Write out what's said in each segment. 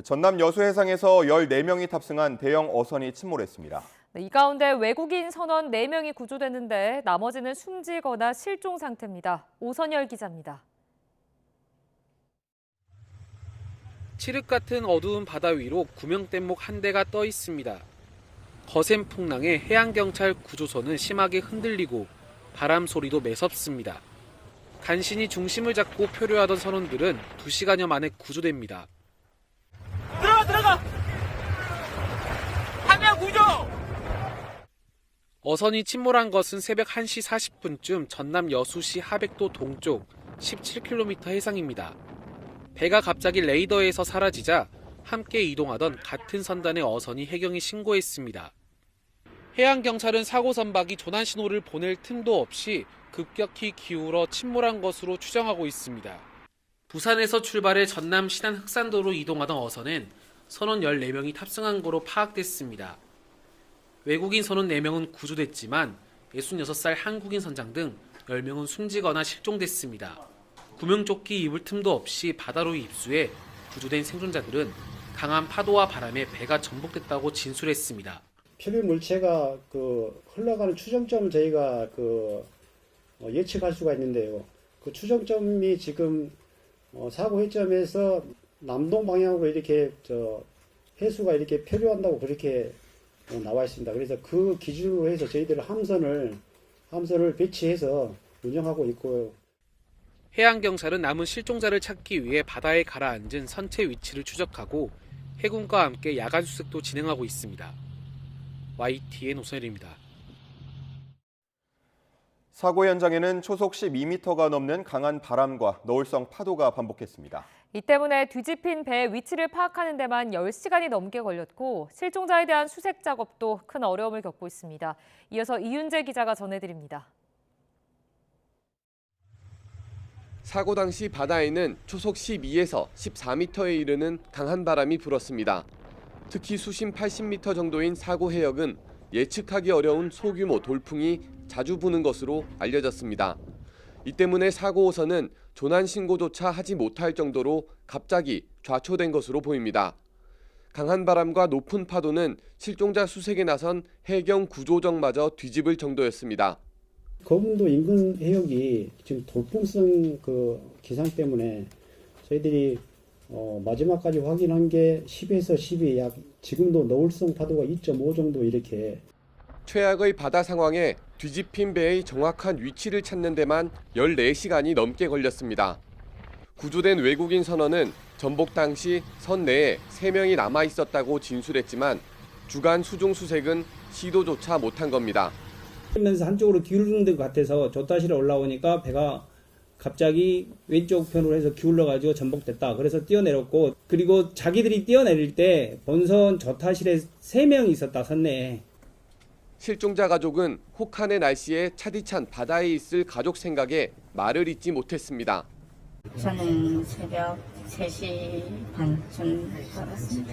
전남 여수해상에서 14명이 탑승한 대형 어선이 침몰했습니다. 이 가운데 외국인 선원 4명이 구조됐는데 나머지는 숨지거나 실종 상태입니다. 오선열 기자입니다. 칠흑 같은 어두운 바다 위로 구명뗏목 한 대가 떠 있습니다. 거센 풍랑에 해양경찰 구조선은 심하게 흔들리고 바람 소리도 매섭습니다. 간신히 중심을 잡고 표류하던 선원들은 2시간여 만에 구조됩니다. 들어가! 한명 구조! 어선이 침몰한 것은 새벽 1시 40분쯤 전남 여수시 하백도 동쪽 17km 해상입니다. 배가 갑자기 레이더에서 사라지자 함께 이동하던 같은 선단의 어선이 해경에 신고했습니다. 해양경찰은 사고 선박이 조난 신호를 보낼 틈도 없이 급격히 기울어 침몰한 것으로 추정하고 있습니다. 부산에서 출발해 전남 신안 흑산도로 이동하던 어선엔 선원 14명이 탑승한 거로 파악됐습니다. 외국인 선원 4명은 구조됐지만 66살 한국인 선장 등 10명은 숨지거나 실종됐습니다. 구명조끼 입을 틈도 없이 바다로 입수해 구조된 생존자들은 강한 파도와 바람에 배가 전복됐다고 진술했습니다. 표류 물체가 흘러가는 추정점을 저희가 예측할 수가 있는데요. 그 추정점이 지금 사고 회점에서 남동 방향으로 이렇게 해수가 이렇게 표류한다고 그렇게 나와 있습니다. 그래서 그 기준으로 해서 저희들 함선을 배치해서 운영하고 있고요. 해양경찰은 남은 실종자를 찾기 위해 바다에 가라앉은 선체 위치를 추적하고 해군과 함께 야간 수색도 진행하고 있습니다. YTN 오선일입니다. 사고 현장에는 초속 12m가 넘는 강한 바람과 너울성 파도가 반복했습니다. 이 때문에 뒤집힌 배의 위치를 파악하는 데만 10시간이 넘게 걸렸고 실종자에 대한 수색 작업도 큰 어려움을 겪고 있습니다. 이어서 이윤재 기자가 전해드립니다. 사고 당시 바다에는 초속 12에서 14m에 이르는 강한 바람이 불었습니다. 특히 수심 80m 정도인 사고 해역은 예측하기 어려운 소규모 돌풍이 자주 부는 것으로 알려졌습니다. 이 때문에 사고호선은 조난 신고조차 하지 못할 정도로 갑자기 좌초된 것으로 보입니다. 강한 바람과 높은 파도는 실종자 수색에 나선 해경 구조정마저 뒤집을 정도였습니다. 거문도 인근 해역이 지금 돌풍성 기상 때문에 저희들이 마지막까지 확인한 게 10에서 12, 지금도 너울성 파도가 2.5 정도 이렇게. 최악의 바다 상황에 뒤집힌 배의 정확한 위치를 찾는 데만 14시간이 넘게 걸렸습니다. 구조된 외국인 선원은 전복 당시 선 내에 3명이 남아 있었다고 진술했지만 주간 수중 수색은 시도조차 못한 겁니다. 면서 한쪽으로 기울는 것 같아서 조타실에 올라오니까 배가 갑자기 왼쪽 편으로 해서 기울어가지고 전복됐다. 그래서 뛰어내렸고, 그리고 자기들이 뛰어내릴 때 본선 조타실에 3명이 있었다, 선내에. 실종자 가족은 혹한의 날씨에 차디찬 바다에 있을 가족 생각에 말을 잇지 못했습니다. 저는 새벽 3시 반쯤 알았습니다.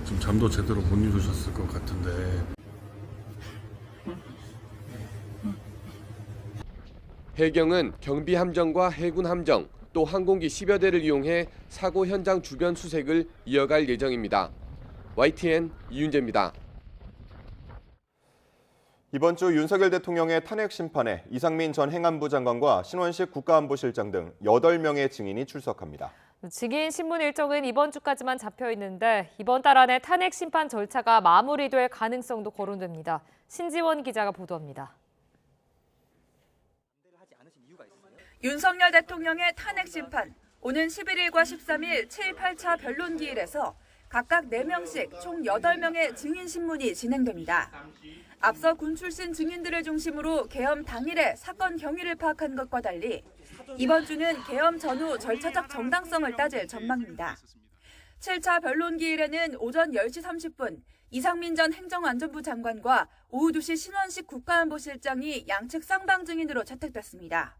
좀 잠도 제대로 못 이루셨을 것 같은데. 해경은 경비함정과 해군함정, 또 항공기 10여 대를 이용해 사고 현장 주변 수색을 이어갈 예정입니다. YTN 이윤재입니다. 이번 주 윤석열 대통령의 탄핵 심판에 이상민 전 행안부 장관과 신원식 국가안보실장 등 8명의 증인이 출석합니다. 증인 신문 일정은 이번 주까지만 잡혀 있는데 이번 달 안에 탄핵 심판 절차가 마무리될 가능성도 거론됩니다. 신지원 기자가 보도합니다. 윤석열 대통령의 탄핵 심판, 오는 11일과 13일 7, 8차 변론기일에서 각각 4명씩 총 8명의 증인 신문이 진행됩니다. 앞서 군 출신 증인들을 중심으로 계엄 당일에 사건 경위를 파악한 것과 달리 이번 주는 계엄 전후 절차적 정당성을 따질 전망입니다. 7차 변론기일에는 오전 10시 30분 이상민 전 행정안전부 장관과 오후 2시 신원식 국가안보실장이 양측 쌍방 증인으로 채택됐습니다.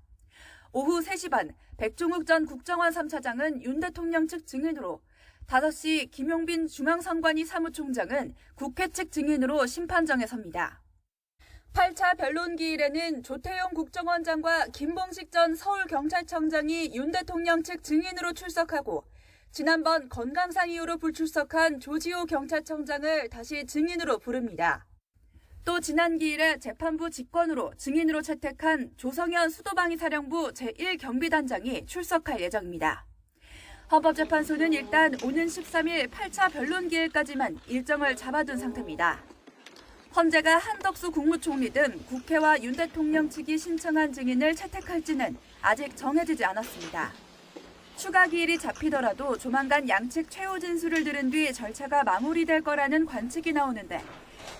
오후 3시 반 백종욱 전 국정원 3차장은 윤 대통령 측 증인으로 5시 김용빈 중앙선관위 사무총장은 국회 측 증인으로 심판정에 섭니다. 8차 변론기일에는 조태용 국정원장과 김봉식 전 서울경찰청장이 윤 대통령 측 증인으로 출석하고 지난번 건강상 이유로 불출석한 조지호 경찰청장을 다시 증인으로 부릅니다. 또 지난 기일에 재판부 직권으로 증인으로 채택한 조성현 수도방위 사령부 제1경비단장이 출석할 예정입니다. 헌법재판소는 일단 오는 13일 8차 변론 기일까지만 일정을 잡아둔 상태입니다. 헌재가 한덕수 국무총리 등 국회와 윤 대통령 측이 신청한 증인을 채택할지는 아직 정해지지 않았습니다. 추가 기일이 잡히더라도 조만간 양측 최후 진술을 들은 뒤 절차가 마무리될 거라는 관측이 나오는데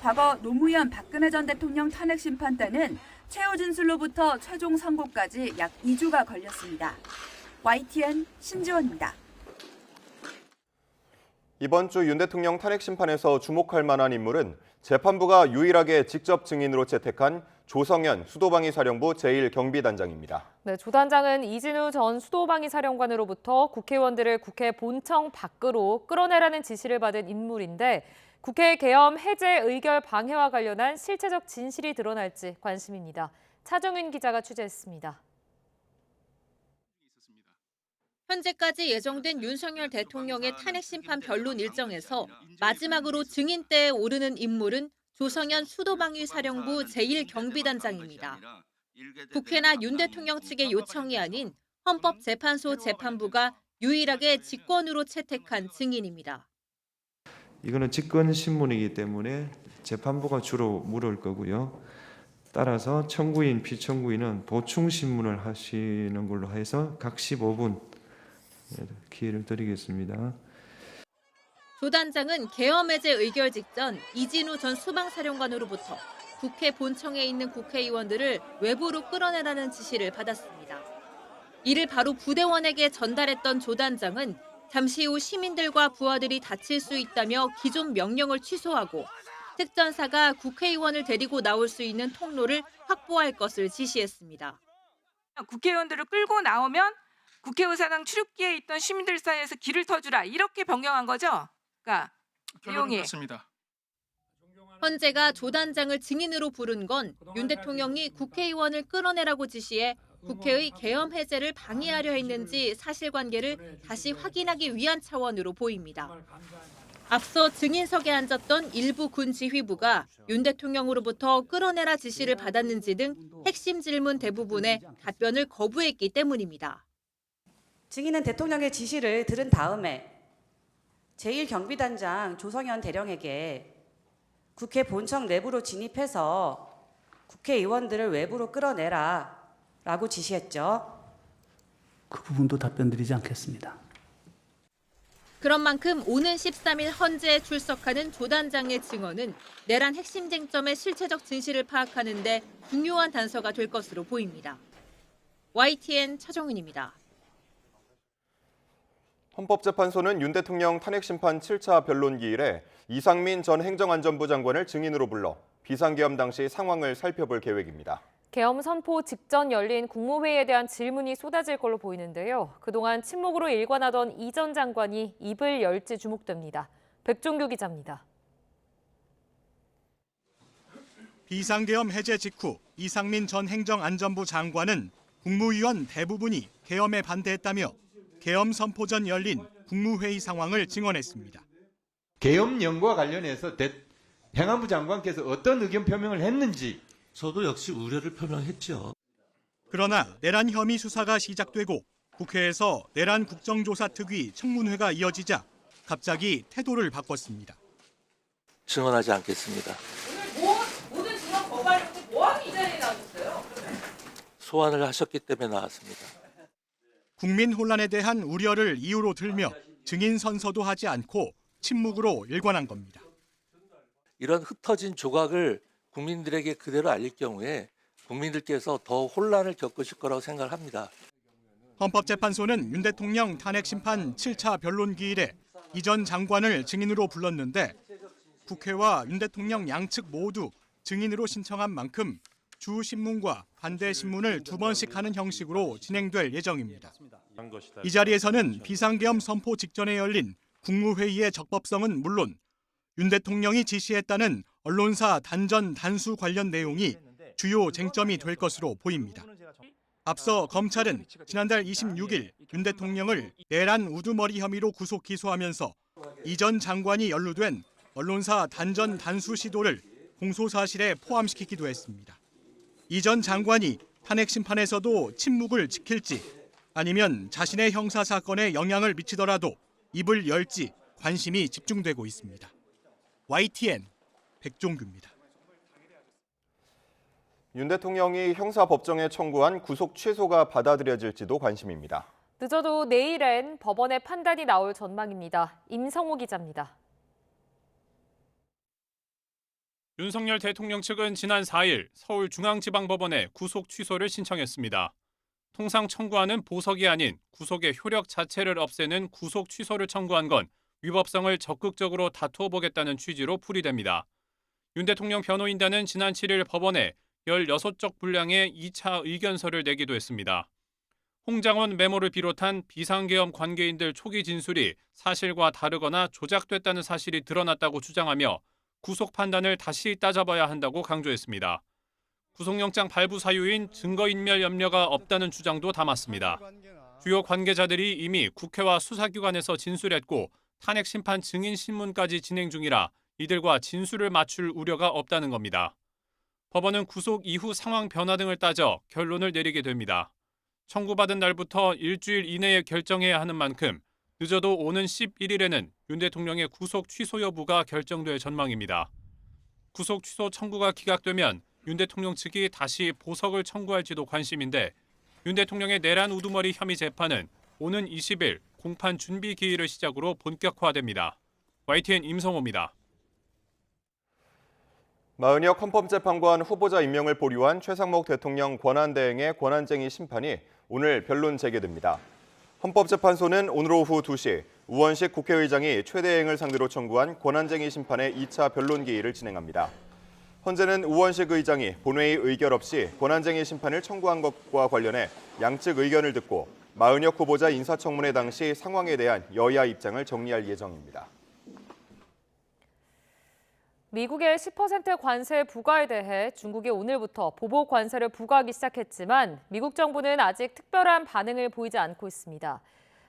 과거 노무현 박근혜 전 대통령 탄핵 심판 때는 최후 진술로부터 최종 선고까지 약 2주가 걸렸습니다. YTN 신지원입니다. 이번 주 윤 대통령 탄핵 심판에서 주목할 만한 인물은 재판부가 유일하게 직접 증인으로 채택한 조성현 수도방위 사령부 제1경비단장입니다. 네, 조 단장은 이진우 전 수도방위 사령관으로부터 국회의원들을 국회 본청 밖으로 끌어내라는 지시를 받은 인물인데 국회 계엄 해제 의결 방해와 관련한 실체적 진실이 드러날지 관심입니다. 차정윤 기자가 취재했습니다. 현재까지 예정된 윤석열 대통령의 탄핵 심판 변론 일정에서 마지막으로 증인대에 오르는 인물은 조성현 수도방위 사령부 제1경비단장입니다. 국회나 윤 대통령 측의 요청이 아닌 헌법재판소 재판부가 유일하게 직권으로 채택한 증인입니다. 이거는 직권 신문이기 때문에 재판부가 주로 물을 거고요. 따라서 청구인, 피청구인은 보충 신문을 하시는 걸로 해서 각 15분 기회를 드리겠습니다. 조 단장은 계엄 해제 의결 직전 이진우 전 수방사령관으로부터 국회 본청에 있는 국회의원들을 외부로 끌어내라는 지시를 받았습니다. 이를 바로 부대원에게 전달했던 조 단장은 잠시 후 시민들과 부하들이 다칠 수 있다며 기존 명령을 취소하고 특전사가 국회의원을 데리고 나올 수 있는 통로를 확보할 것을 지시했습니다. 국회의원들을 끌고 나오면 국회의사당 출입기에 있던 시민들 사이에서 길을 터주라 이렇게 변경한 거죠? 그러니까 내용이 그렇습니다. 헌재가 조 단장을 증인으로 부른 건 윤 대통령이 국회의원을 끌어내라고 지시해 국회의 계엄 해제를 방해하려 했는지 사실관계를 다시 확인하기 위한 차원으로 보입니다. 앞서 증인석에 앉았던 일부 군 지휘부가 윤 대통령으로부터 끌어내라 지시를 받았는지 등 핵심 질문 대부분에 답변을 거부했기 때문입니다. 증인은 대통령의 지시를 들은 다음에 제1경비단장 조성현 대령에게 국회 본청 내부로 진입해서 국회의원들을 외부로 끌어내라 라고 지시했죠. 그 부분도 답변드리지 않겠습니다. 그런 만큼 오는 13일 헌재에 출석하는 조 단장의 증언은 내란 핵심 쟁점의 실체적 진실을 파악하는 데 중요한 단서가 될 것으로 보입니다. YTN 차정윤입니다. 헌법재판소는 윤 대통령 탄핵심판 7차 변론 기일에 이상민 전 행정안전부 장관을 증인으로 불러 비상계엄 당시 상황을 살펴볼 계획입니다. 계엄 선포 직전 열린 국무회의에 대한 질문이 쏟아질 걸로 보이는데요. 그동안 침묵으로 일관하던 이 전 장관이 입을 열지 주목됩니다. 백종규 기자입니다. 비상계엄 해제 직후 이상민 전 행정안전부 장관은 국무위원 대부분이 계엄에 반대했다며 계엄 선포 전 열린 국무회의 상황을 증언했습니다. 계엄령과 관련해서 행안부 장관께서 어떤 의견 표명을 했는지 저도 역시 우려를 표명했죠. 그러나 내란 혐의 수사가 시작되고 국회에서 내란 국정조사특위 청문회가 이어지자 갑자기 태도를 바꿨습니다. 증언하지 않겠습니다. 모든 증언 거부하려고 뭐하는 이 자리에 나오셨어요? 소환을 하셨기 때문에 나왔습니다. 국민 혼란에 대한 우려를 이유로 들며 증인 선서도 하지 않고 침묵으로 일관한 겁니다. 이런 흩어진 조각을 국민들에게 그대로 알릴 경우에 국민들께서 더 혼란을 겪으실 거라고 생각을 합니다. 헌법재판소는 윤 대통령 탄핵 심판 7차 변론 기일에 이 전 장관을 증인으로 불렀는데 국회와 윤 대통령 양측 모두 증인으로 신청한 만큼 주 신문과 반대 신문을 2번씩 하는 형식으로 진행될 예정입니다. 이 자리에서는 비상계엄 선포 직전에 열린 국무회의의 적법성은 물론 윤 대통령이 지시했다는 언론사 단전 단수 관련 내용이 주요 쟁점이 될 것으로 보입니다. 앞서 검찰은 지난달 26일 윤 대통령을 내란 우두머리 혐의로 구속 기소하면서 이 전 장관이 연루된 언론사 단전 단수 시도를 공소사실에 포함시키기도 했습니다. 이 전 장관이 탄핵 심판에서도 침묵을 지킬지 아니면 자신의 형사 사건에 영향을 미치더라도 입을 열지 관심이 집중되고 있습니다. YTN 백종규입니다. 윤 대통령이 형사법정에 청구한 구속 취소가 받아들여질지도 관심입니다. 늦어도 내일엔 법원의 판단이 나올 전망입니다. 임성호 기자입니다. 윤석열 대통령 측은 지난 4일 서울중앙지방법원에 구속 취소를 신청했습니다. 통상 청구하는 보석이 아닌 구속의 효력 자체를 없애는 구속 취소를 청구한 건 위법성을 적극적으로 다투어 보겠다는 취지로 풀이됩니다. 윤 대통령 변호인단은 지난 7일 법원에 16쪽 분량의 2차 의견서를 내기도 했습니다. 홍장원 메모를 비롯한 비상계엄 관계인들 초기 진술이 사실과 다르거나 조작됐다는 사실이 드러났다고 주장하며 구속 판단을 다시 따져봐야 한다고 강조했습니다. 구속영장 발부 사유인 증거인멸 염려가 없다는 주장도 담았습니다. 주요 관계자들이 이미 국회와 수사기관에서 진술했고 탄핵 심판 증인 신문까지 진행 중이라 이들과 진술을 맞출 우려가 없다는 겁니다. 법원은 구속 이후 상황 변화 등을 따져 결론을 내리게 됩니다. 청구받은 날부터 일주일 이내에 결정해야 하는 만큼 늦어도 오는 11일에는 윤 대통령의 구속 취소 여부가 결정될 전망입니다. 구속 취소 청구가 기각되면 윤 대통령 측이 다시 보석을 청구할지도 관심인데 윤 대통령의 내란 우두머리 혐의 재판은 오는 20일 공판 준비 기일을 시작으로 본격화됩니다. YTN 임성호입니다. 마은혁 헌법재판관 후보자 임명을 보류한 최상목 대통령 권한대행의 권한쟁의 심판이 오늘 변론 재개됩니다. 헌법재판소는 오늘 오후 2시 우원식 국회의장이 최 대행을 상대로 청구한 권한쟁의 심판의 2차 변론 기일을 진행합니다. 헌재는 우원식 의장이 본회의 의결 없이 권한쟁의 심판을 청구한 것과 관련해 양측 의견을 듣고 마은혁 후보자 인사청문회 당시 상황에 대한 여야 입장을 정리할 예정입니다. 미국의 10% 관세 부과에 대해 중국이 오늘부터 보복 관세를 부과하기 시작했지만 미국 정부는 아직 특별한 반응을 보이지 않고 있습니다.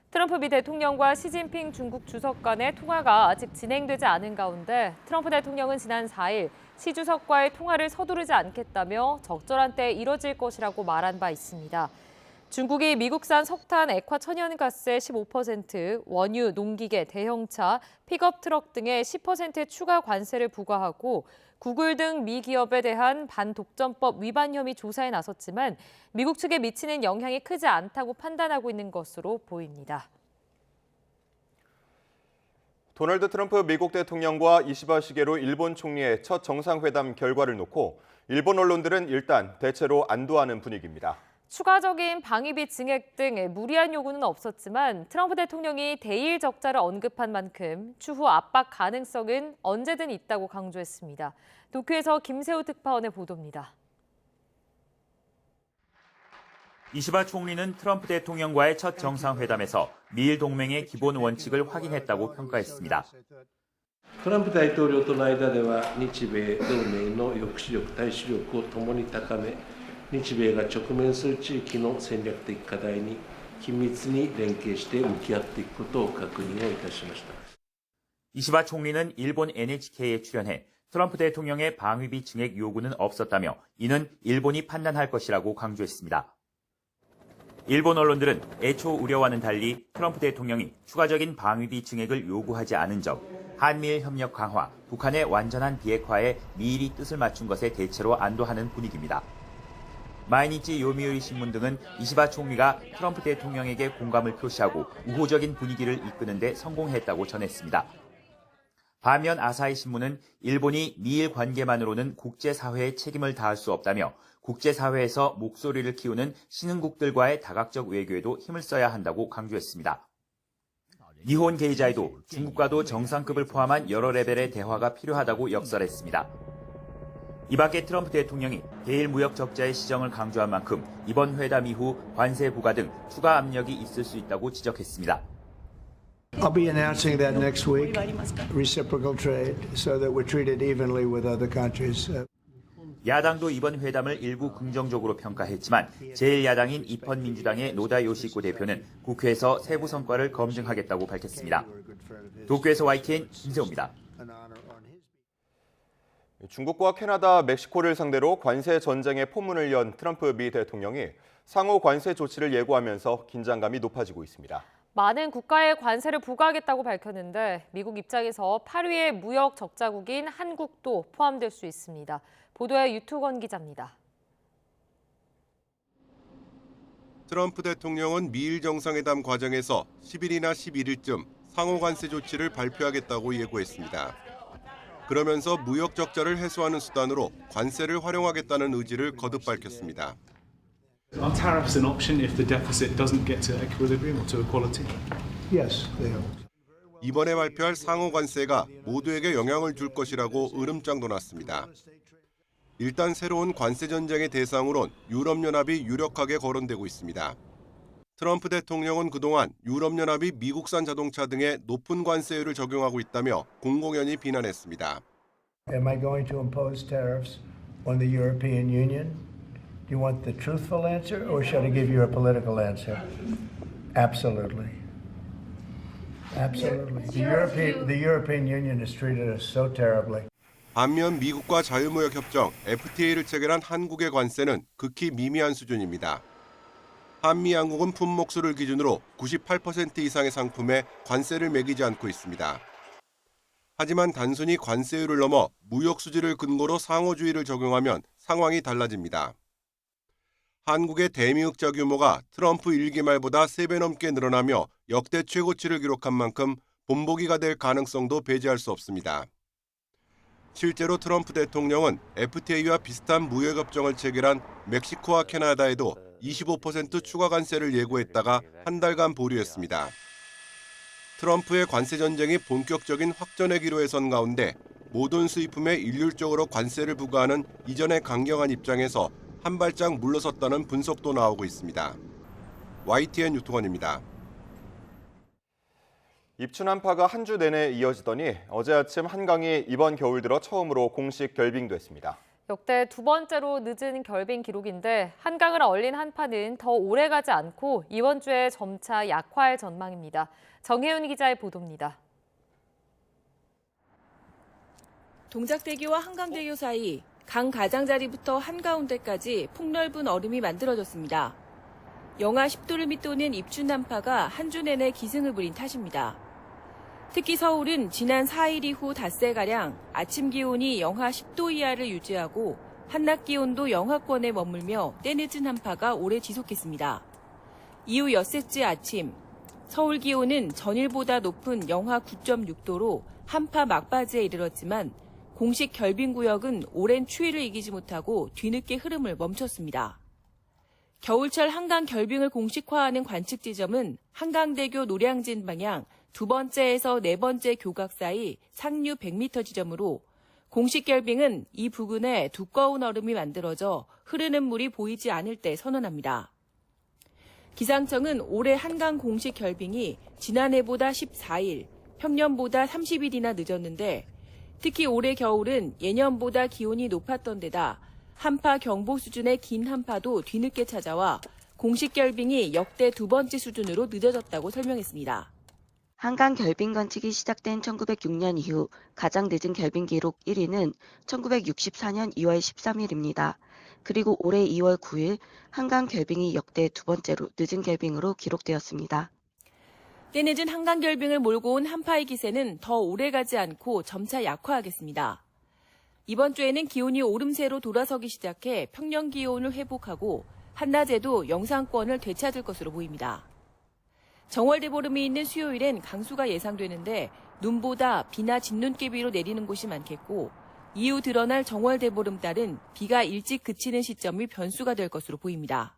트럼프 미 대통령과 시진핑 중국 주석 간의 통화가 아직 진행되지 않은 가운데 트럼프 대통령은 지난 4일 시 주석과의 통화를 서두르지 않겠다며 적절한 때에 이뤄질 것이라고 말한 바 있습니다. 중국이 미국산 석탄, 액화 천연가스의 15%, 원유, 농기계, 대형차, 픽업 트럭 등의 10% 추가 관세를 부과하고 구글 등 미 기업에 대한 반독점법 위반 혐의 조사에 나섰지만 미국 측에 미치는 영향이 크지 않다고 판단하고 있는 것으로 보입니다. 도널드 트럼프 미국 대통령과 이시바 시게루 일본 총리의 첫 정상회담 결과를 놓고 일본 언론들은 일단 대체로 안도하는 분위기입니다. 추가적인 방위비 증액 등 무리한 요구는 없었지만 트럼프 대통령이 대일 적자를 언급한 만큼 추후 압박 가능성은 언제든 있다고 강조했습니다. 도쿄에서 김세호 특파원의 보도입니다. 이시바 총리는 트럼프 대통령과의 첫 정상회담에서 미일 동맹의 기본 원칙을 확인했다고 평가했습니다. トランプ大統領との間では日米同盟の抑止力、対処力を共に高め、日米が直面する地域の戦略的課題に緊密に連携して向き合っていくことを確認をいたしました。 이시바 총리는 일본 NHK에 출연해 트럼프 대통령의 방위비 증액 요구는 없었다며 이는 일본이 판단할 것이라고 강조했습니다. 일본 언론들은 애초 우려와는 달리 트럼프 대통령이 추가적인 방위비 증액을 요구하지 않은 점, 한미일 협력 강화, 북한의 완전한 비핵화에 미일이 뜻을 맞춘 것에 대체로 안도하는 분위기입니다. 마이니치 요미우리 신문 등은 이시바 총리가 트럼프 대통령에게 공감을 표시하고 우호적인 분위기를 이끄는 데 성공했다고 전했습니다. 반면 아사히 신문은 일본이 미일 관계만으로는 국제사회에 책임을 다할 수 없다며 국제사회에서 목소리를 키우는 신흥국들과의 다각적 외교에도 힘을 써야 한다고 강조했습니다. 니혼 게이자이도 중국과도 정상급을 포함한 여러 레벨의 대화가 필요하다고 역설했습니다. 이 밖에 트럼프 대통령이 대일 무역 적자의 시정을 강조한 만큼 이번 회담 이후 관세 부과 등 추가 압력이 있을 수 있다고 지적했습니다. I'll be announcing that next week, reciprocal trade, so that we're treated evenly with other countries. 야당도 이번 회담을 일부 긍정적으로 평가했지만 제1야당인 입헌민주당의 노다 요시코 대표는 국회에서 세부 성과를 검증하겠다고 밝혔습니다. 도쿄에서 YTN 김세호입니다. 중국과 캐나다, 멕시코를 상대로 관세 전쟁의 포문을 연 트럼프 미 대통령이 상호 관세 조치를 예고하면서 긴장감이 높아지고 있습니다. 많은 국가에 관세를 부과하겠다고 밝혔는데 미국 입장에서 8위의 무역 적자국인 한국도 포함될 수 있습니다. 보도에 유투건 기자입니다. 트럼프 대통령은 미일 정상회담 과정에서 10일이나 11일쯤 상호 관세 조치를 발표하겠다고 예고했습니다. 그러면서 무역 적자를 해소하는 수단으로 관세를 활용하겠다는 의지를 거듭 밝혔습니다. Are tariffs an option if the deficit doesn't get to equilibrium or to equality? Yes, they are. 이번에 발표할 상호 관세가 모두에게 영향을 줄 것이라고 으름장 돋았습니다. 일단 새로운 관세 전쟁의 대상으론 유럽연합이 유력하게 거론되고 있습니다. 트럼프 대통령은 그동안 유럽연합이 미국산 자동차 등에 높은 관세율을 적용하고 있다며 공공연히 비난했습니다. Am I going to impose tariffs on the European Union? Do you want the truthful answer or should I give you a political answer? Absolutely. Absolutely. The European Union has treated us so terribly. 반면 미국과 자유무역 협정 FTA를 체결한 한국의 관세는 극히 미미한 수준입니다. 한미 양국은 품목수를 기준으로 98% 이상의 상품에 관세를 매기지 않고 있습니다. 하지만 단순히 관세율을 넘어 무역 수지를 근거로 상호주의를 적용하면 상황이 달라집니다. 한국의 대미흑자 규모가 트럼프 1기 말보다 3배 넘게 늘어나며 역대 최고치를 기록한 만큼 본보기가 될 가능성도 배제할 수 없습니다. 실제로 트럼프 대통령은 FTA와 비슷한 무역협정을 체결한 멕시코와 캐나다에도 25% 추가 관세를 예고했다가 한 달간 보류했습니다. 트럼프의 관세 전쟁이 본격적인 확전의 기로에 선 가운데 모든 수입품에 일률적으로 관세를 부과하는 이전의 강경한 입장에서 한 발짝 물러섰다는 분석도 나오고 있습니다. YTN 유통원입니다. 입춘 한파가 한 주 내내 이어지더니 어제 아침 한강이 이번 겨울 들어 처음으로 공식 결빙됐습니다. 역대 두 번째로 늦은 결빙 기록인데 한강을 얼린 한파는 더 오래가지 않고 이번 주에 점차 약화할 전망입니다. 정혜윤 기자의 보도입니다. 동작대교와 한강대교 사이 강 가장자리부터 한가운데까지 폭넓은 얼음이 만들어졌습니다. 영하 10도를 밑도는 입춘 한파가 한 주 내내 기승을 부린 탓입니다. 특히 서울은 지난 4일 이후 닷새가량 아침 기온이 영하 10도 이하를 유지하고 한낮 기온도 영하권에 머물며 때늦은 한파가 오래 지속했습니다. 이후 엿새째 아침, 서울 기온은 전일보다 높은 영하 9.6도로 한파 막바지에 이르렀지만 공식 결빙구역은 오랜 추위를 이기지 못하고 뒤늦게 흐름을 멈췄습니다. 겨울철 한강 결빙을 공식화하는 관측 지점은 한강대교 노량진 방향 두 번째에서 네 번째 교각 사이 상류 100m 지점으로 공식 결빙은 이 부근에 두꺼운 얼음이 만들어져 흐르는 물이 보이지 않을 때 선언합니다. 기상청은 올해 한강 공식 결빙이 지난해보다 14일, 평년보다 30일이나 늦었는데 특히 올해 겨울은 예년보다 기온이 높았던 데다 한파 경보 수준의 긴 한파도 뒤늦게 찾아와 공식 결빙이 역대 두 번째 수준으로 늦어졌다고 설명했습니다. 한강 결빙 관측이 시작된 1906년 이후 가장 늦은 결빙 기록 1위는 1964년 2월 13일입니다. 그리고 올해 2월 9일 한강 결빙이 역대 두 번째로 늦은 결빙으로 기록되었습니다. 때늦은 한강 결빙을 몰고 온 한파의 기세는 더 오래가지 않고 점차 약화하겠습니다. 이번 주에는 기온이 오름세로 돌아서기 시작해 평년 기온을 회복하고 한낮에도 영상권을 되찾을 것으로 보입니다. 정월대보름이 있는 수요일엔 강수가 예상되는데 눈보다 비나 진눈깨비로 내리는 곳이 많겠고 이후 드러날 정월대보름달은 비가 일찍 그치는 시점이 변수가 될 것으로 보입니다.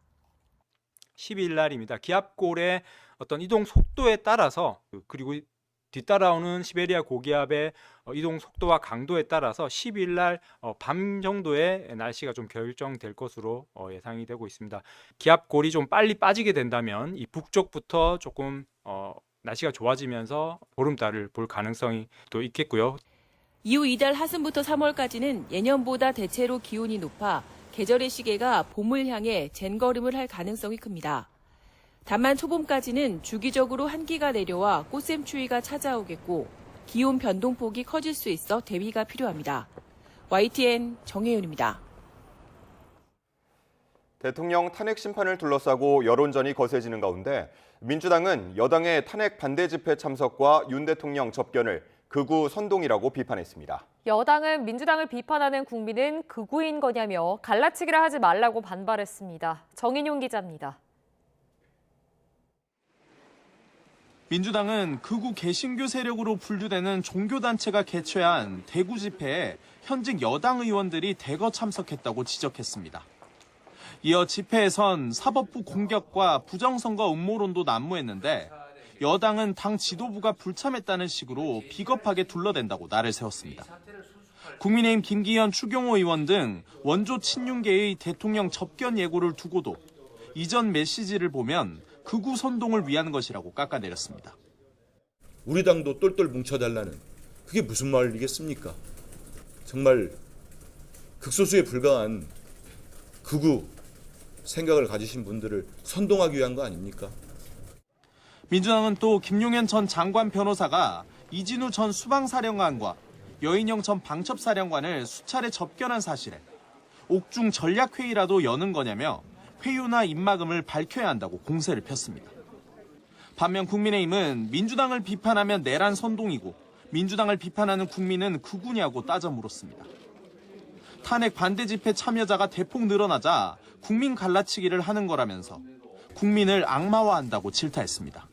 12일 날입니다. 기압골의 어떤 이동 속도에 따라서 그리고 뒤따라오는 시베리아 고기압의 이동 속도와 강도에 따라서 12일 날 밤 정도의 날씨가 좀 결정될 것으로 예상이 되고 있습니다. 기압골이 좀 빨리 빠지게 된다면 이 북쪽부터 조금 날씨가 좋아지면서 보름달을 볼 가능성이 또 있겠고요. 이후 이달 하순부터 3월까지는 예년보다 대체로 기온이 높아 계절의 시계가 봄을 향해 젠걸음을 할 가능성이 큽니다. 다만 초봄까지는 주기적으로 한기가 내려와 꽃샘추위가 찾아오겠고 기온 변동폭이 커질 수 있어 대비가 필요합니다. YTN 정혜윤입니다. 대통령 탄핵 심판을 둘러싸고 여론전이 거세지는 가운데 민주당은 여당의 탄핵 반대 집회 참석과 윤 대통령 접견을 극우 선동이라고 비판했습니다. 여당은 민주당을 비판하는 국민은 극우인 거냐며 갈라치기를 하지 말라고 반발했습니다. 정인용 기자입니다. 민주당은 극우 개신교 세력으로 분류되는 종교단체가 개최한 대구 집회에 현직 여당 의원들이 대거 참석했다고 지적했습니다. 이어 집회에선 사법부 공격과 부정선거 음모론도 난무했는데 여당은 당 지도부가 불참했다는 식으로 비겁하게 둘러댄다고 날을 세웠습니다. 국민의힘 김기현, 추경호 의원 등 원조 친윤계의 대통령 접견 예고를 두고도 이전 메시지를 보면 극우 선동을 위한 것이라고 깎아내렸습니다. 우리 당도 똘똘 뭉쳐달라는 그게 무슨 말이겠습니까? 정말 극소수에 불과한 극우 생각을 가지신 분들을 선동하기 위한 거 아닙니까? 민주당은 또 김용현 전 장관 변호사가 이진우 전 수방사령관과 여인영 전 방첩사령관을 수차례 접견한 사실에 옥중 전략회의라도 여는 거냐며 회유나 입막음을 밝혀야 한다고 공세를 폈습니다. 반면 국민의힘은 민주당을 비판하면 내란 선동이고 민주당을 비판하는 국민은 극우냐고 따져 물었습니다. 탄핵 반대 집회 참여자가 대폭 늘어나자 국민 갈라치기를 하는 거라면서 국민을 악마화한다고 질타했습니다.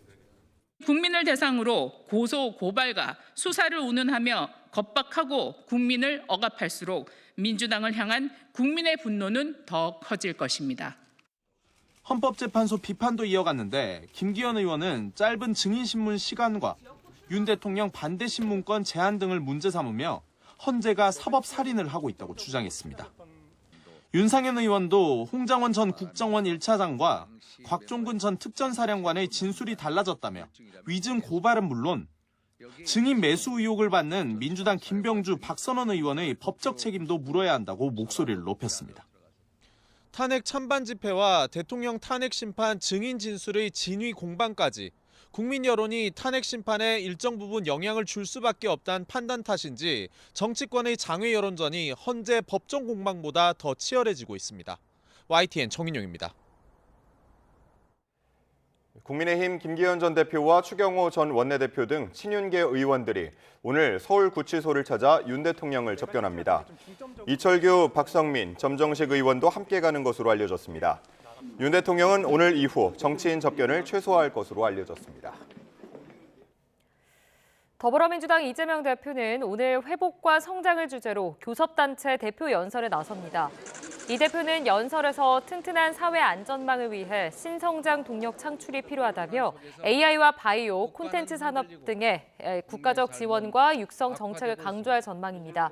국민을 대상으로 고소, 고발과 수사를 운운하며 겁박하고 국민을 억압할수록 민주당을 향한 국민의 분노는 더 커질 것입니다. 헌법재판소 비판도 이어갔는데 김기현 의원은 짧은 증인신문 시간과 윤 대통령 반대 신문권 제한 등을 문제 삼으며 헌재가 사법살인을 하고 있다고 주장했습니다. 윤상현 의원도 홍장원 전 국정원 1차장과 곽종근 전 특전사령관의 진술이 달라졌다며 위증 고발은 물론 증인 매수 의혹을 받는 민주당 김병주, 박선원 의원의 법적 책임도 물어야 한다고 목소리를 높였습니다. 탄핵 찬반 집회와 대통령 탄핵 심판 증인 진술의 진위 공방까지 국민 여론이 탄핵 심판에 일정 부분 영향을 줄 수밖에 없다는 판단 탓인지 정치권의 장외 여론전이 헌재 법정 공방보다 더 치열해지고 있습니다. YTN 정인용입니다. 국민의힘 김기현 전 대표와 추경호 전 원내대표 등 친윤계 의원들이 오늘 서울구치소를 찾아 윤 대통령을 접견합니다. 이철규, 박성민, 점정식 의원도 함께 가는 것으로 알려졌습니다. 윤 대통령은 오늘 이후 정치인 접견을 최소화할 것으로 알려졌습니다. 더불어민주당 이재명 대표는 오늘 회복과 성장을 주제로 교섭단체 대표 연설에 나섭니다. 이 대표는 연설에서 튼튼한 사회 안전망을 위해 신성장 동력 창출이 필요하다며 AI와 바이오, 콘텐츠 산업 등의 국가적 지원과 육성 정책을 강조할 전망입니다.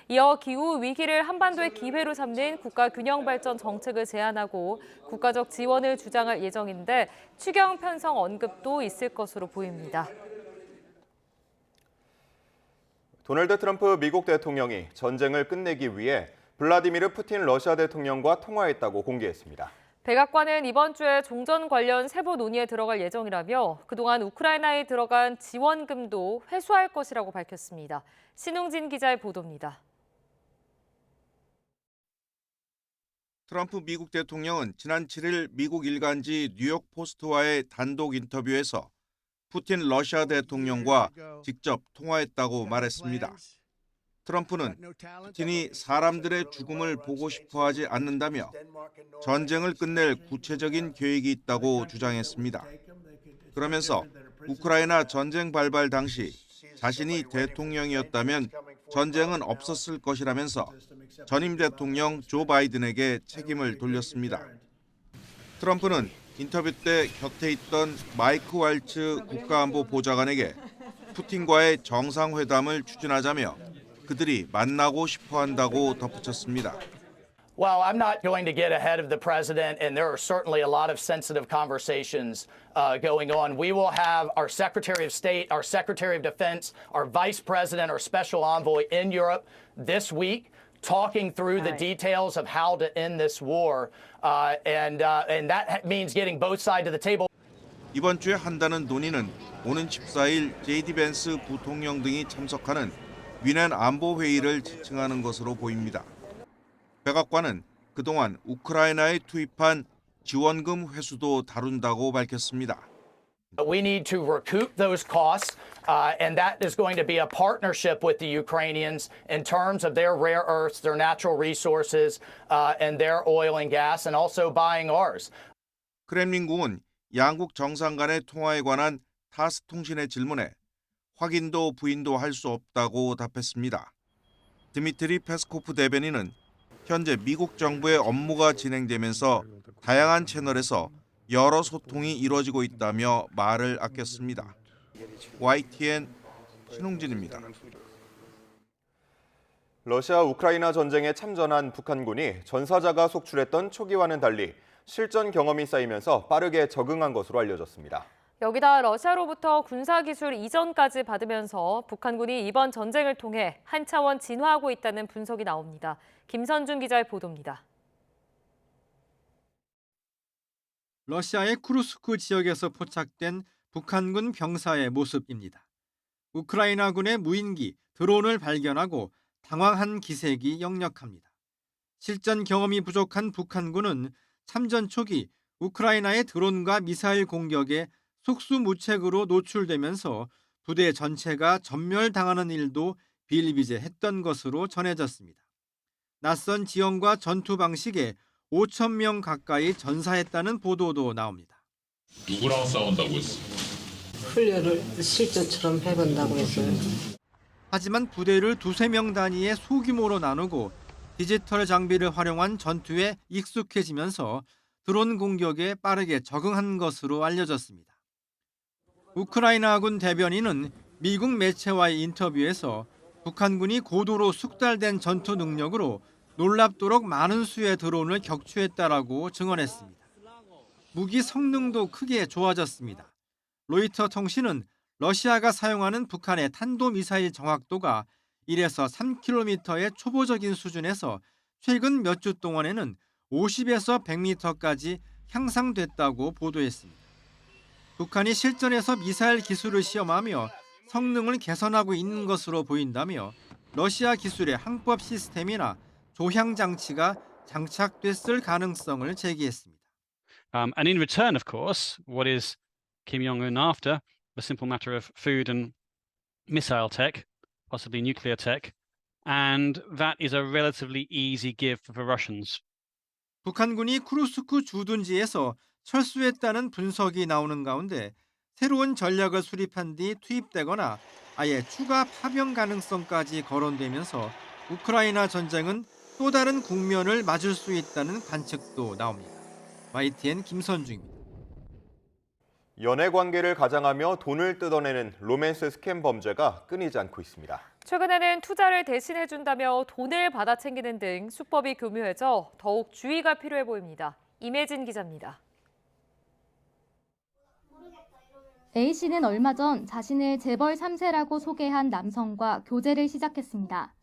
이어 기후 위기를 한반도의 기회로 삼는 국가 균형 발전 정책을 제안하고 국가적 지원을 주장할 예정인데 추경 편성 언급도 있을 것으로 보입니다. 도널드 트럼프 미국 대통령이 전쟁을 끝내기 위해 블라디미르 푸틴 러시아 대통령과 통화했다고 공개했습니다. 백악관은 이번 주에 종전 관련 세부 논의에 들어갈 예정이라며 그동안 우크라이나에 들어간 지원금도 회수할 것이라고 밝혔습니다. 신웅진 기자의 보도입니다. 트럼프 미국 대통령은 지난 7일 미국 일간지 뉴욕 포스트와의 단독 인터뷰에서 푸틴 러시아 대통령과 직접 통화했다고 말했습니다. 트럼프는 푸틴이 사람들의 죽음을 보고 싶어 하지 않는다며 전쟁을 끝낼 구체적인 계획이 있다고 주장했습니다. 그러면서 우크라이나 전쟁 발발 당시 자신이 대통령이었다면 전쟁은 없었을 것이라면서 전임 대통령 조 바이든에게 책임을 돌렸습니다. 트럼프는 인터뷰 때 곁에 있던 마이크 왈츠 국가안보 보좌관에게 푸틴과의 정상회담을 추진하자며 그들이 만나고 싶어 한다고 덧붙였습니다. Well, I'm not going to get ahead of the president, and there are certainly a lot of sensitive conversations going on. We will have our Secretary of State, our Secretary of Defense, our Vice President, our Special Envoy in Europe this week, talking through the details of how to end this war, and that means getting both sides of the table. 이번 주에 한다는 논의는 오는 14일 JD 벤스 부통령 등이 참석하는 위넨 안보회의를 지칭하는 것으로 보입니다. 백악관은 그동안 우크라이나에 투입한 지원금 회수도 다룬다고 밝혔습니다. We need to recoup those costs, and that is going to be a partnership with the Ukrainians in terms of their rare earths, their natural resources, and their oil and gas, and also buying ours. 크렘린궁은 양국 정상 간의 통화에 관한 타스 통신의 질문에 확인도 부인도 할 수 없다고 답했습니다. 드미트리 페스코프 대변인은 현재 미국 정부의 업무가 진행되면서 다양한 채널에서 여러 소통이 이루어지고 있다며 말을 아꼈습니다. YTN 신홍진입니다. 러시아 우크라이나 전쟁에 참전한 북한군이 전사자가 속출했던 초기와는 달리 실전 경험이 쌓이면서 빠르게 적응한 것으로 알려졌습니다. 여기다 러시아로부터 군사기술 이전까지 받으면서 북한군이 이번 전쟁을 통해 한 차원 진화하고 있다는 분석이 나옵니다. 김선중 기자의 보도입니다. 러시아의 쿠르스크 지역에서 포착된 북한군 병사의 모습입니다. 우크라이나군의 무인기, 드론을 발견하고 당황한 기색이 역력합니다. 실전 경험이 부족한 북한군은 참전 초기 우크라이나의 드론과 미사일 공격에 속수무책으로 노출되면서 부대 전체가 전멸당하는 일도 비일비재했던 것으로 전해졌습니다. 낯선 지형과 전투 방식에 5,000명 가까이 전사했다는 보도도 나옵니다. 누구랑 싸운다고 했어? 훈련을 실전처럼 해본다고 했어요. 하지만 부대를 2-3명 단위의 소규모로 나누고 디지털 장비를 활용한 전투에 익숙해지면서 드론 공격에 빠르게 적응한 것으로 알려졌습니다. 우크라이나군 대변인은 미국 매체와의 인터뷰에서 북한군이 고도로 숙달된 전투 능력으로 놀랍도록 많은 수의 드론을 격추했다라고 증언했습니다. 무기 성능도 크게 좋아졌습니다. 로이터 통신은 러시아가 사용하는 북한의 탄도미사일 정확도가 1에서 3km의 초보적인 수준에서 최근 몇 주 동안에는 50에서 100m까지 향상됐다고 보도했습니다. 북한이 실전에서 미사일 기술을 시험하며 성능을 개선하고 있는 것으로 보인다며 러시아 기술의 항법 시스템이나 조향 장치가 장착됐을 가능성을 제기했습니다. And in return, of course, what is Kim Jong-un after? A simple matter of food and missile tech, possibly nuclear tech, and that is a relatively easy give for the Russians. 북한군이 쿠르스크 주둔지에서 철수했다는 분석이 나오는 가운데 새로운 전략을 수립한 뒤 투입되거나 아예 추가 파병 가능성까지 거론되면서 우크라이나 전쟁은 또 다른 국면을 맞을 수 있다는 관측도 나옵니다. YTN 김선중입니다. 연애 관계를 가장하며 돈을 뜯어내는 로맨스 스캠 범죄가 끊이지 않고 있습니다. 최근에는 투자를 대신해준다며 돈을 받아 챙기는 등 수법이 교묘해져 더욱 주의가 필요해 보입니다. 임혜진 기자입니다. A씨는 얼마 전 자신을 재벌 3세라고 소개한 남성과 교제를 시작했습니다.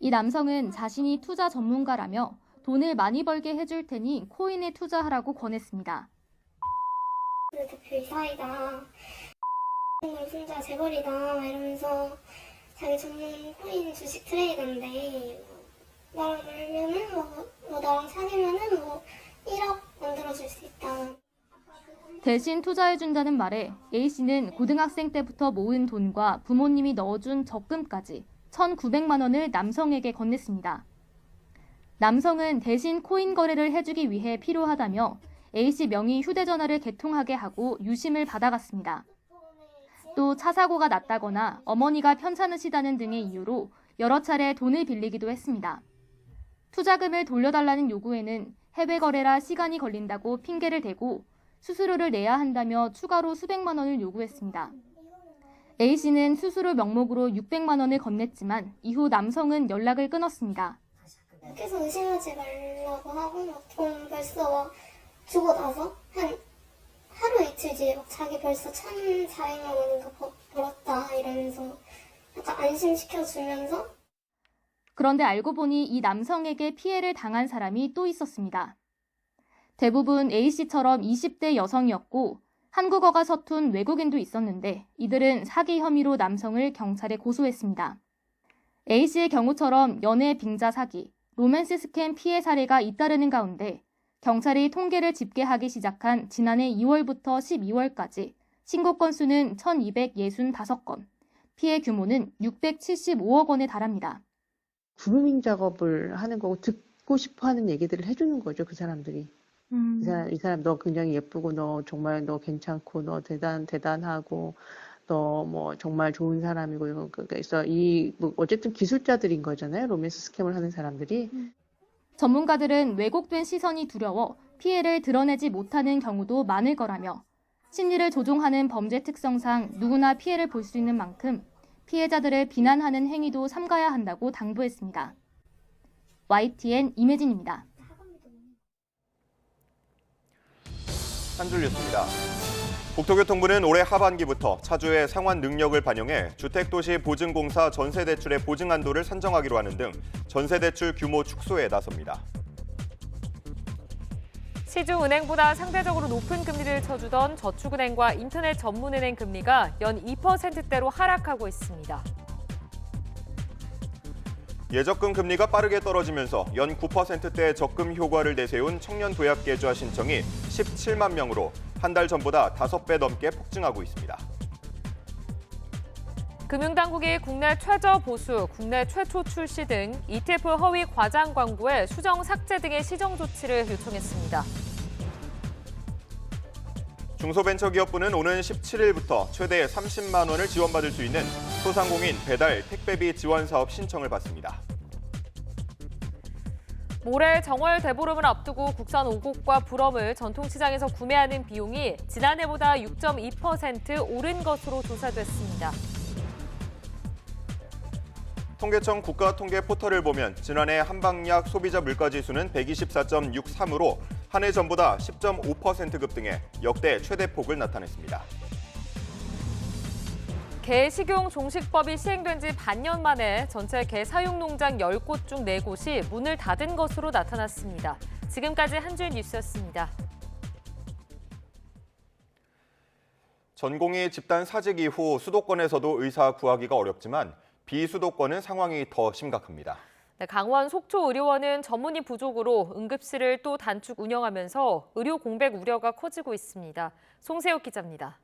이 남성은 자신이 투자 전문가라며 돈을 많이 벌게 해줄 테니 코인에 투자하라고 권했습니다. 대표 이사이다. 진짜 재벌이다. 이러면서 자기 전문 코인 주식 트레이더인데 나랑 놀면은 나랑 사귀면은 1억 만들어줄 수 있다. 대신 투자해준다는 말에 A씨는 고등학생 때부터 모은 돈과 부모님이 넣어준 적금까지 1,900만 원을 남성에게 건넸습니다. 남성은 대신 코인 거래를 해주기 위해 필요하다며 A씨 명의 휴대전화를 개통하게 하고 유심을 받아갔습니다. 또 차 사고가 났다거나 어머니가 편찮으시다는 등의 이유로 여러 차례 돈을 빌리기도 했습니다. 투자금을 돌려달라는 요구에는 해외 거래라 시간이 걸린다고 핑계를 대고 수수료를 내야 한다며 추가로 수백만 원을 요구했습니다. A씨는 수수료 명목으로 600만 원을 건넸지만 이후 남성은 연락을 끊었습니다. 계속 의심하지 말라고 하고 막 돈 벌써 막 주고 나서 한 하루 이틀 뒤에 막 자기 벌써 1,400만 원인가 벌었다 이러면서 약간 안심시켜주면서. 그런데 알고 보니 이 남성에게 피해를 당한 사람이 또 있었습니다. 대부분 A씨처럼 20대 여성이었고 한국어가 서툰 외국인도 있었는데 이들은 사기 혐의로 남성을 경찰에 고소했습니다. A씨의 경우처럼 연애 빙자 사기, 로맨스 스캠 피해 사례가 잇따르는 가운데 경찰이 통계를 집계하기 시작한 지난해 2월부터 12월까지 신고 건수는 1,265건, 피해 규모는 675억 원에 달합니다. 그루밍 작업을 하는 거고 듣고 싶어 하는 얘기들을 해주는 거죠, 그 사람들이. 이 사람 너 굉장히 예쁘고 너 정말 너 괜찮고 너 대단하고 너 뭐 정말 좋은 사람이고 그래서 뭐 어쨌든 기술자들인 거잖아요, 로맨스 스캠을 하는 사람들이. 전문가들은 왜곡된 시선이 두려워 피해를 드러내지 못하는 경우도 많을 거라며 심리를 조종하는 범죄 특성상 누구나 피해를 볼 수 있는 만큼 피해자들을 비난하는 행위도 삼가야 한다고 당부했습니다. YTN 임혜진입니다. 한 줄 뉴스입니다. 국토교통부는 올해 하반기부터 차주의 상환 능력을 반영해 주택도시보증공사 전세대출의 보증 한도를 산정하기로 하는 등 전세대출 규모 축소에 나섭니다. 시중은행보다 상대적으로 높은 금리를 쳐주던 저축은행과 인터넷 전문은행 금리가 연 2%대로 하락하고 있습니다. 예적금 금리가 빠르게 떨어지면서 연 9%대 적금 효과를 내세운 청년 도약 계좌 신청이 17만 명으로 한 달 전보다 5배 넘게 폭증하고 있습니다. 금융당국이 국내 최저 보수, 국내 최초 출시 등 ETF 허위 과장 광고의 수정 삭제 등의 시정 조치를 요청했습니다. 중소벤처기업부는 오는 17일부터 최대 30만 원을 지원받을 수 있는 소상공인 배달 택배비 지원 사업 신청을 받습니다. 모레 정월 대보름을 앞두고 국산 오곡과 불엄을 전통시장에서 구매하는 비용이 지난해보다 6.2% 오른 것으로 조사됐습니다. 통계청 국가통계 포털을 보면 지난해 한방약 소비자 물가지수는 124.63으로 한 해 전보다 10.5% 급등해 역대 최대폭을 나타냈습니다. 개 식용 종식법이 시행된 지 반년 만에 전체 개 사육 농장 10곳 중 4곳이 문을 닫은 것으로 나타났습니다. 지금까지 한 줄 뉴스였습니다. 전공의 집단 사직 이후 수도권에서도 의사 구하기가 어렵지만 비수도권은 상황이 더 심각합니다. 네, 강원 속초의료원은 전문의 부족으로 응급실을 또 단축 운영하면서 의료 공백 우려가 커지고 있습니다. 송세욱 기자입니다.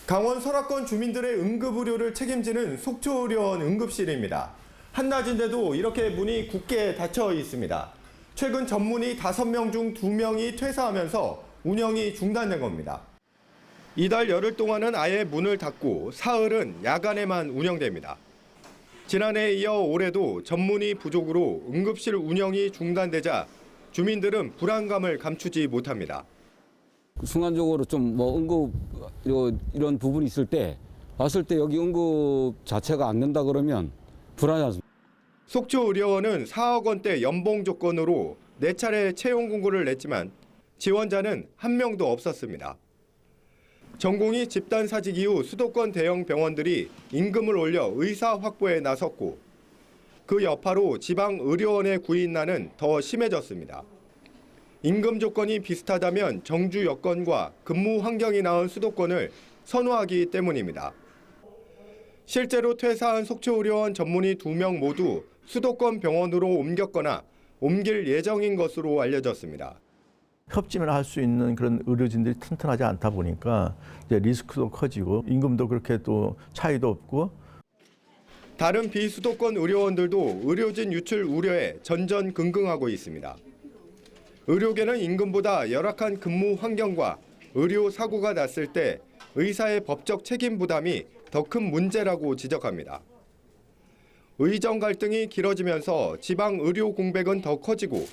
강원 설악권 주민들의 응급의료를 책임지는 속초의료원 응급실입니다. 한낮인데도 이렇게 문이 굳게 닫혀 있습니다. 최근 전문의 5명 중 2명이 퇴사하면서 운영이 중단된 겁니다. 이달 열흘 동안은 아예 문을 닫고 사흘은 야간에만 운영됩니다. 지난해에 이어 올해도 전문의 부족으로 응급실 운영이 중단되자 주민들은 불안감을 감추지 못합니다. 순간적으로 좀 뭐 응급 이런 부분이 있을 때 왔을 때 여기 응급 자체가 안 된다 그러면 불안하죠. 속초의료원은 4억 원대 연봉 조건으로 4차례 채용 공고를 냈지만 지원자는 한 명도 없었습니다. 전공의 집단 사직 이후 수도권 대형 병원들이 임금을 올려 의사 확보에 나섰고 그 여파로 지방 의료원의 구인난은 더 심해졌습니다. 임금 조건이 비슷하다면 정주 여건과 근무 환경이 나은 수도권을 선호하기 때문입니다. 실제로 퇴사한 속초의료원 전문의 2명 모두 수도권 병원으로 옮겼거나 옮길 예정인 것으로 알려졌습니다. 협진을 할 수 있는 그런 의료진들이 튼튼하지 않다 보니까 이제 리스크도 커지고 임금도 그렇게 또 차이도 없고. 다른 비수도권 의료원들도 의료진 유출 우려에 전전긍긍하고 있습니다. 의료계는 임금보다 열악한 근무 환경과 의료 사고가 났을 때 의사의 법적 책임 부담이 더 큰 문제라고 지적합니다. 의정 갈등이 길어지면서 지방 의료 공백은 더 커지고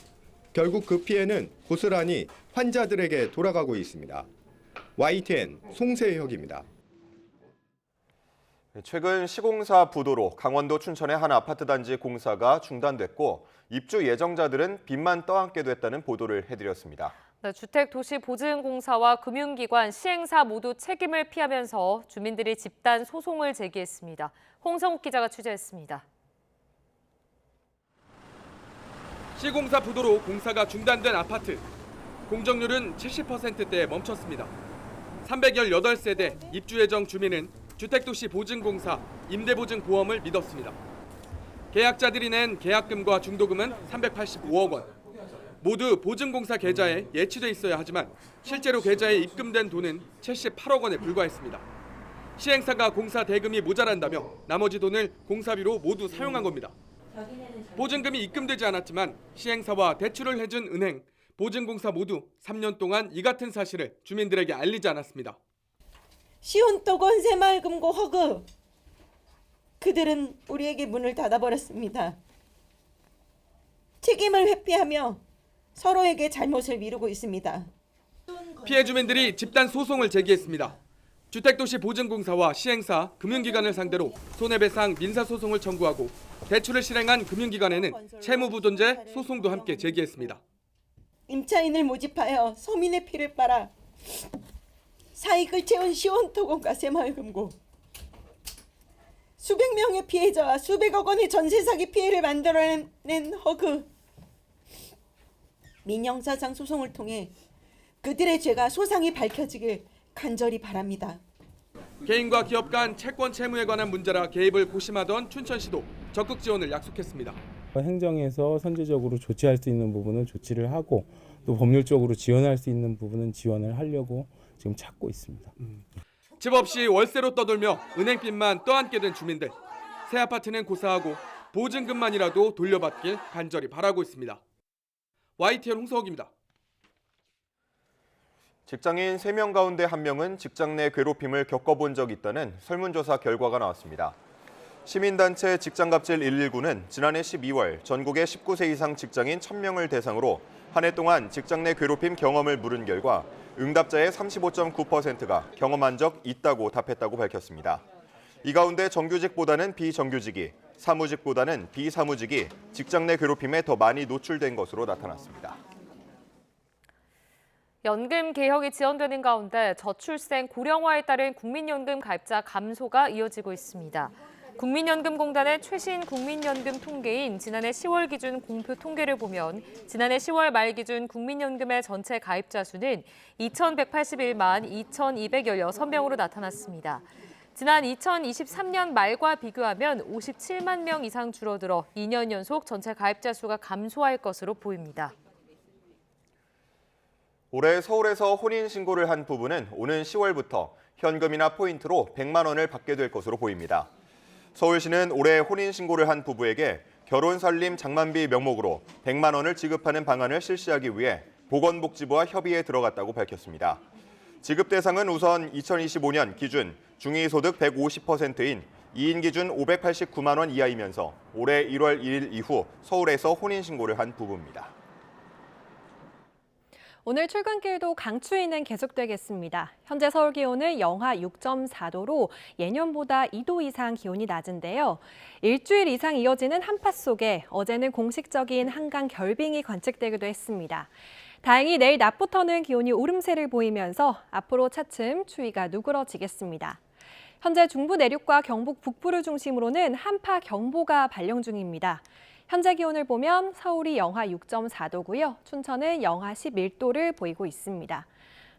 결국 그 피해는 고스란히 환자들에게 돌아가고 있습니다. YTN 송세혁입니다. 최근 시공사 부도로 강원도 춘천의 한 아파트 단지 공사가 중단됐고 입주 예정자들은 빚만 떠안게 됐다는 보도를 해드렸습니다. 네, 주택도시보증공사와 금융기관, 시행사 모두 책임을 피하면서 주민들이 집단 소송을 제기했습니다. 홍성욱 기자가 취재했습니다. 시공사 부도로 공사가 중단된 아파트. 공정률은 70%대에 멈췄습니다. 318세대 입주 예정 주민은 주택도시보증공사 임대보증보험을 믿었습니다. 계약자들이 낸 계약금과 중도금은 385억 원. 모두 보증공사 계좌에 예치돼 있어야 하지만 실제로 계좌에 입금된 돈은 78억 원에 불과했습니다. 시행사가 공사 대금이 모자란다며 나머지 돈을 공사비로 모두 사용한 겁니다. 보증금이 입금되지 않았지만 시행사와 대출을 해준 은행, 보증공사 모두 3년 동안 이 같은 사실을 주민들에게 알리지 않았습니다. 시온떡원 새마을금고 허그. 그들은 우리에게 문을 닫아버렸습니다. 책임을 회피하며 서로에게 잘못을 미루고 있습니다. 피해 주민들이 집단 소송을 제기했습니다. 주택도시보증공사와 시행사, 금융기관을 상대로 손해배상 민사소송을 청구하고 대출을 실행한 금융기관에는 채무부존재 소송도 함께 제기했습니다. 임차인을 모집하여 서민의 피를 빨아 사익을 채운 시온토건과 새마을금고. 수백 명의 피해자와 수백억 원의 전세 사기 피해를 만들어낸 허그. 민형사상 소송을 통해 그들의 죄가 소상히 밝혀지길 간절히 바랍니다. 개인과 기업 간 채권 채무에 관한 문제라 개입을 고심하던 춘천시도 적극 지원을 약속했습니다. 행정에서 선제적으로 조치할 수 있는 부분은 조치를 하고 또 법률적으로 지원할 수 있는 부분은 지원을 하려고 지금 찾고 있습니다. 집 없이 월세로 떠돌며 은행빚만 떠안게 된 주민들. 새 아파트는 고사하고 보증금만이라도 돌려받길 간절히 바라고 있습니다. YTN 홍성욱입니다. 직장인 3명 가운데 1명은 직장 내 괴롭힘을 겪어본 적이 있다는 설문조사 결과가 나왔습니다. 시민단체 직장갑질 119는 지난해 12월 전국의 19세 이상 직장인 1000명을 대상으로 한 해 동안 직장 내 괴롭힘 경험을 물은 결과 응답자의 35.9%가 경험한 적 있다고 답했다고 밝혔습니다. 이 가운데 정규직보다는 비정규직이, 사무직보다는 비사무직이 직장 내 괴롭힘에 더 많이 노출된 것으로 나타났습니다. 연금 개혁이 지연되는 가운데 저출생 고령화에 따른 국민연금 가입자 감소가 이어지고 있습니다. 국민연금공단의 최신 국민연금 통계인 지난해 10월 기준 공표 통계를 보면 지난해 10월 말 기준 국민연금의 전체 가입자 수는 2,181만 2,216명으로 나타났습니다. 지난 2023년 말과 비교하면 57만 명 이상 줄어들어 2년 연속 전체 가입자 수가 감소할 것으로 보입니다. 올해 서울에서 혼인신고를 한 부부는 오는 10월부터 현금이나 포인트로 100만 원을 받게 될 것으로 보입니다. 서울시는 올해 혼인신고를 한 부부에게 결혼살림 장만비 명목으로 100만 원을 지급하는 방안을 실시하기 위해 보건복지부와 협의에 들어갔다고 밝혔습니다. 지급 대상은 우선 2025년 기준 중위소득 150%인 2인 기준 589만 원 이하이면서 올해 1월 1일 이후 서울에서 혼인신고를 한 부부입니다. 오늘 출근길도 강추위는 계속되겠습니다. 현재 서울 기온은 영하 6.4도로 예년보다 2도 이상 기온이 낮은데요. 일주일 이상 이어지는 한파 속에 어제는 공식적인 한강 결빙이 관측되기도 했습니다. 다행히 내일 낮부터는 기온이 오름세를 보이면서 앞으로 차츰 추위가 누그러지겠습니다. 현재 중부 내륙과 경북 북부를 중심으로는 한파 경보가 발령 중입니다. 현재 기온을 보면 서울이 영하 6.4도고요. 춘천은 영하 11도를 보이고 있습니다.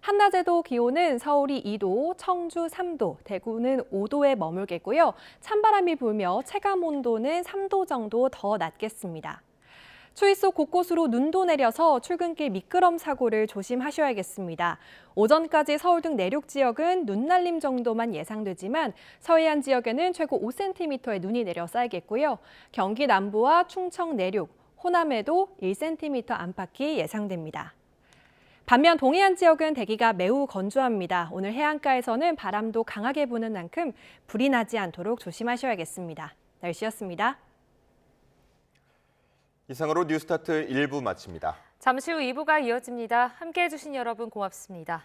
한낮에도 기온은 서울이 2도, 청주 3도, 대구는 5도에 머물겠고요. 찬바람이 불며 체감 온도는 3도 정도 더 낮겠습니다. 추위 속 곳곳으로 눈도 내려서 출근길 미끄럼 사고를 조심하셔야겠습니다. 오전까지 서울 등 내륙 지역은 눈 날림 정도만 예상되지만 서해안 지역에는 최고 5cm의 눈이 내려 쌓이겠고요. 경기 남부와 충청 내륙, 호남에도 1cm 안팎이 예상됩니다. 반면 동해안 지역은 대기가 매우 건조합니다. 오늘 해안가에서는 바람도 강하게 부는 만큼 불이 나지 않도록 조심하셔야겠습니다. 날씨였습니다. 이상으로 뉴스타트 1부 마칩니다. 잠시 후 2부가 이어집니다. 함께해 주신 여러분 고맙습니다.